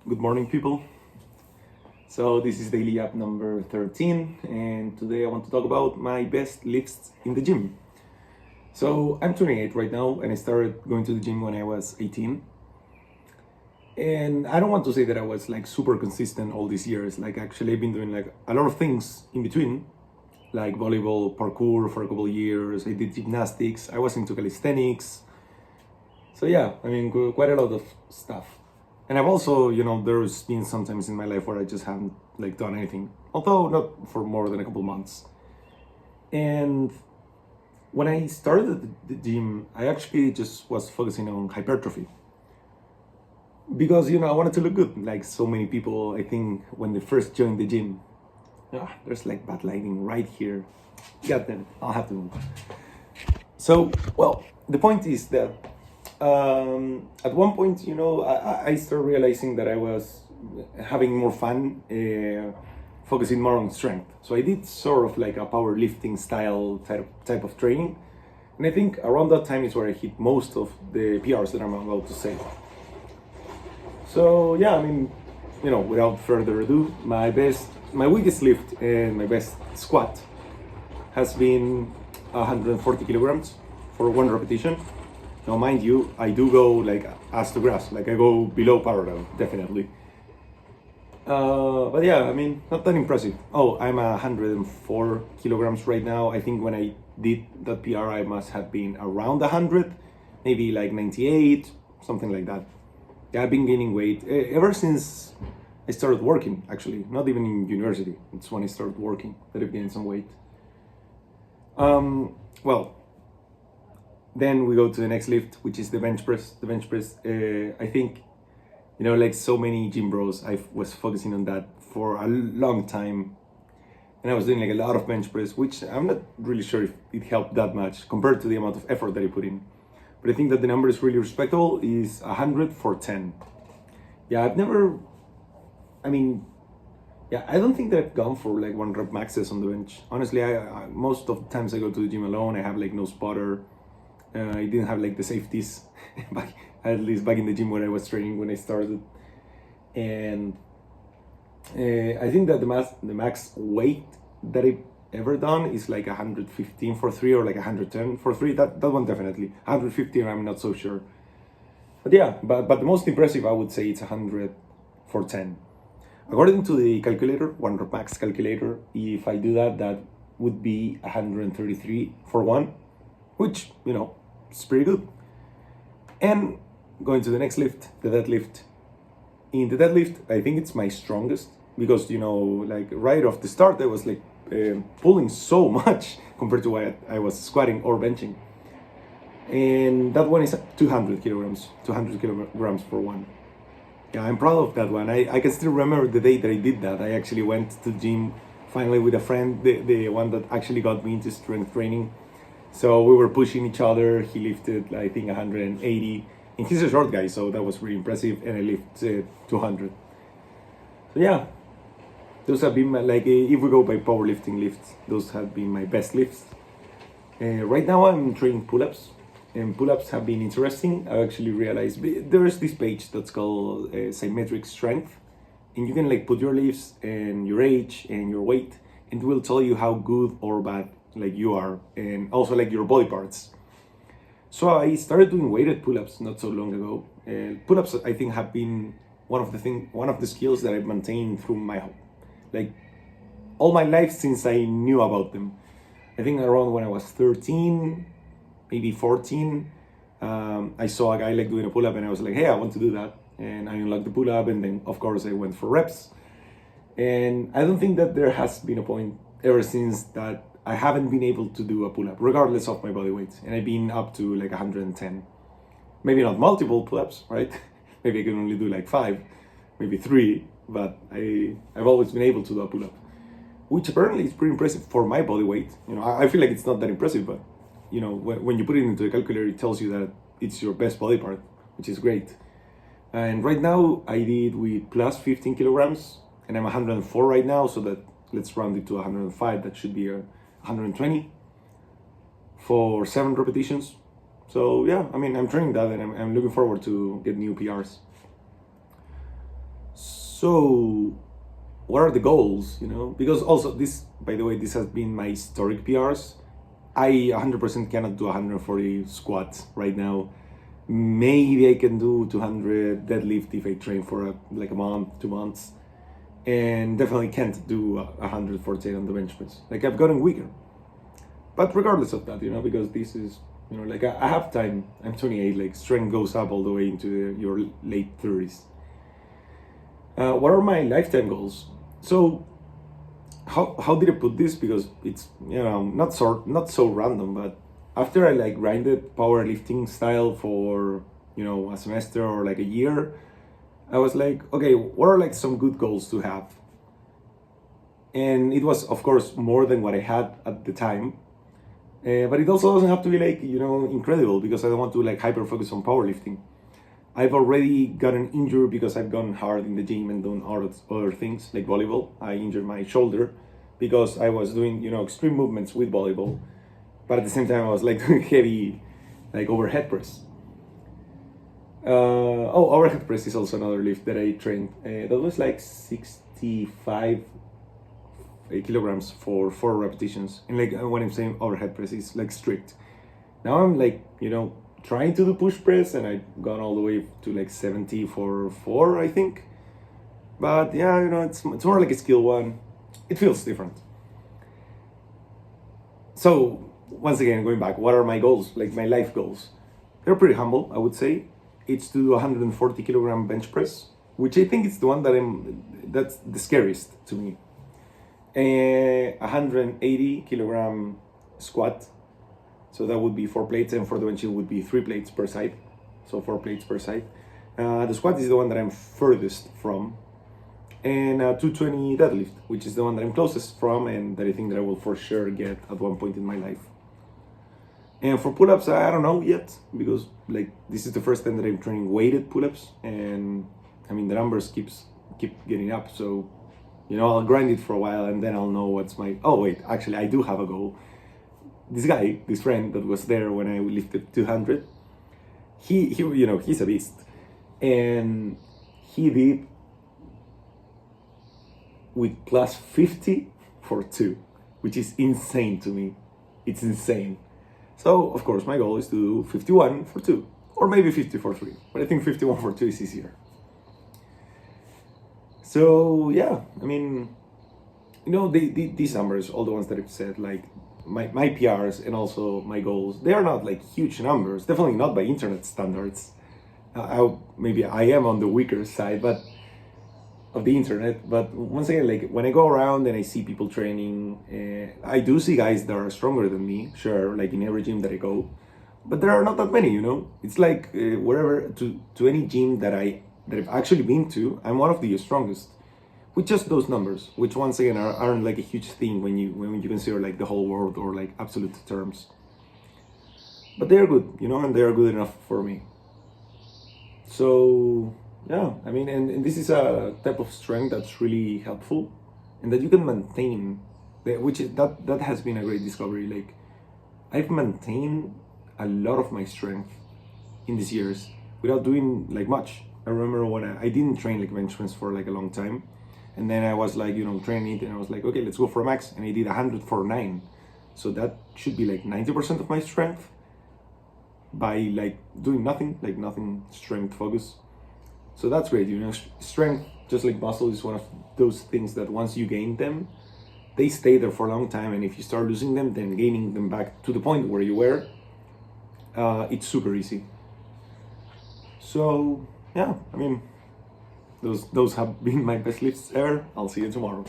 Good morning, people. So this is daily app number 13, and today I want to talk about my best lifts in the gym. So I'm 28 right now, and I started going to the gym when I was 18. And I don't want to say that I was like super consistent all these years. Like actually, I've been doing like a lot of things in between, like volleyball, parkour for a couple of years. I did gymnastics. I was into calisthenics. So yeah, I mean, quite a lot of stuff. And I've also, there's been some times in my life where I just haven't like done anything, although not for more than a couple months. And when I started the gym, I actually just was focusing on hypertrophy because I wanted to look good. Like so many people, I think when they first joined the gym, there's like bad lighting right here. God damn it, I'll have to move. So, well, the point is that at one point, I started realizing that I was having more fun focusing more on strength. So I did sort of like a powerlifting style type of training. And I think around that time is where I hit most of the PRs that I'm about to say. So yeah, I mean, without further ado, my weakest lift and my best squat has been 140 kilograms for one repetition. Now, mind you, I do go like ass to grass, like I go below parallel, definitely. But yeah, I mean, not that impressive. Oh, I'm 104 kilograms right now. I think when I did that PR, I must have been around 100, maybe like 98, something like that. Yeah, I've been gaining weight ever since I started working, actually, not even in university. It's when I started working that I've gained some weight. Well, then we go to the next lift, which is the bench press. The bench press, I think, like so many gym bros, I was focusing on that for a long time. And I was doing like a lot of bench press, which I'm not really sure if it helped that much compared to the amount of effort that I put in. But I think that the number is really respectable, is 100 for 10. Yeah, I don't think that I've gone for like one rep maxes on the bench. Honestly, I most of the times I go to the gym alone, I have like no spotter. I didn't have like the safeties at least back in the gym where I was training when I started. And I think that the max weight that I've ever done is like 115 for 3 or like 110 for 3. That one definitely. 115, I'm not so sure. But yeah, but the most impressive I would say it's 100 for 10. According to the calculator, one rep max calculator, if I do that, that would be 133 for 1, which, it's pretty good. And going to the next lift, the deadlift. In the deadlift, I think it's my strongest because, like right off the start, I was like pulling so much compared to what I was squatting or benching. And that one is 200 kilograms for one. Yeah, I'm proud of that one. I can still remember the day that I did that. I actually went to the gym finally with a friend, the one that actually got me into strength training. So we were pushing each other. He lifted, I think, 180. And he's a short guy, so that was really impressive. And I lifted 200. So yeah, those have been if we go by powerlifting lifts, those have been my best lifts. Right now I'm training pull-ups. And pull-ups have been interesting. I actually realized there's this page that's called Symmetric Strength. And you can like put your lifts and your age and your weight. And it will tell you how good or bad like you are, and also like your body parts. So I started doing weighted pull-ups not so long ago. Pull-ups I think have been one of the skills that I've maintained through like all my life since I knew about them. I think around when I was 13, maybe 14, I saw a guy like doing a pull-up and I was like, hey, I want to do that. And I unlocked the pull-up, and then of course I went for reps. And I don't think that there has been a point ever since that I haven't been able to do a pull-up, regardless of my body weight. And I've been up to like 110. Maybe not multiple pull-ups, right? Maybe I can only do like 5, maybe 3, but I've always been able to do a pull-up, which apparently is pretty impressive for my body weight. I feel like it's not that impressive, but when you put it into the calculator, it tells you that it's your best body part, which is great. And right now I did with plus 15 kilograms, and I'm 104 right now, so that let's round it to 105. That should be 120 for 7 repetitions. So yeah, I mean, I'm training that, and I'm looking forward to get new PRs. So what are the goals, you know? Because also this, by the way, this has been my historic PRs. I 100% cannot do 140 squats right now. Maybe I can do 200 deadlift if I train for like a month, 2 months, and definitely can't do 148 on the bench press. Like I've gotten weaker. But regardless of that, you know, because this is, you know, like I have time. I'm 28. Like strength goes up all the way into your late 30s. What are my lifetime goals? So how did I put this? Because it's, you know, not so random, but after I like grinded powerlifting style for, you know, a semester or like a year, I was like, okay, what are like some good goals to have? And it was, of course, more than what I had at the time. But it also doesn't have to be like, you know, incredible, because I don't want to like hyper focus on powerlifting. I've already gotten injured because I've gone hard in the gym and done other things like volleyball. I injured my shoulder because I was doing, you know, extreme movements with volleyball, but at the same time I was like doing heavy, like overhead press. Overhead press is also another lift that I trained. That was like 65 kilograms for 4 repetitions. And like when I'm saying overhead press, it's like strict. Now I'm like, you know, trying to do push press, and I've gone all the way to like 70 for 4, I think. But yeah, you know, it's more like a skill one. It feels different. So once again, going back, what are my goals? Like my life goals? They're pretty humble, I would say. It's to do 140 kilogram bench press, which I think is the one that's the scariest to me. 180 kilogram squat. So that would be 4 plates, and for the bench it would be 3 plates per side. So 4 plates per side. The squat is the one that I'm furthest from. And 220 deadlift, which is the one that I'm closest from, and that I think that I will for sure get at one point in my life. And for pull-ups, I don't know yet, because like this is the first time that I'm training weighted pull-ups, and I mean the numbers keep getting up. So, you know, I'll grind it for a while, and then I'll know what's my. Oh wait, actually I do have a goal. This friend that was there when I lifted 200, he you know, he's a beast, and he did with plus 50 for 2, which is insane to me. It's insane. So of course my goal is to do 51 for 2, or maybe 50 for 3, but I think 51 for 2 is easier. So yeah, I mean, you know, these numbers, all the ones that I've said, like my PRs and also my goals, they are not like huge numbers, definitely not by internet standards. Maybe I am on the weaker side, but of the internet. But once again, like when I go around and I see people training, I do see guys that are stronger than me, sure, like in every gym that I go, but there are not that many, you know. It's like wherever to any gym that I've actually been to, I'm one of the strongest with just those numbers, which once again aren't like a huge thing when you consider like the whole world or like absolute terms. But they are good, you know, and they are good enough for me. So yeah, I mean, and this is a type of strength that's really helpful, and that you can maintain, that has been a great discovery. Like I've maintained a lot of my strength in these years without doing like much. I remember when I didn't train like bench press for like a long time, and then I was like, you know, training it, and I was like, okay, let's go for a max, and I did 100 for 9, so that should be like 90% of my strength by like doing nothing, like nothing strength focus. So that's great, you know. Strength, just like muscle, is one of those things that once you gain them, they stay there for a long time, and if you start losing them, then gaining them back to the point where you were, it's super easy. So yeah, I mean, those have been my best lifts ever. I'll see you tomorrow.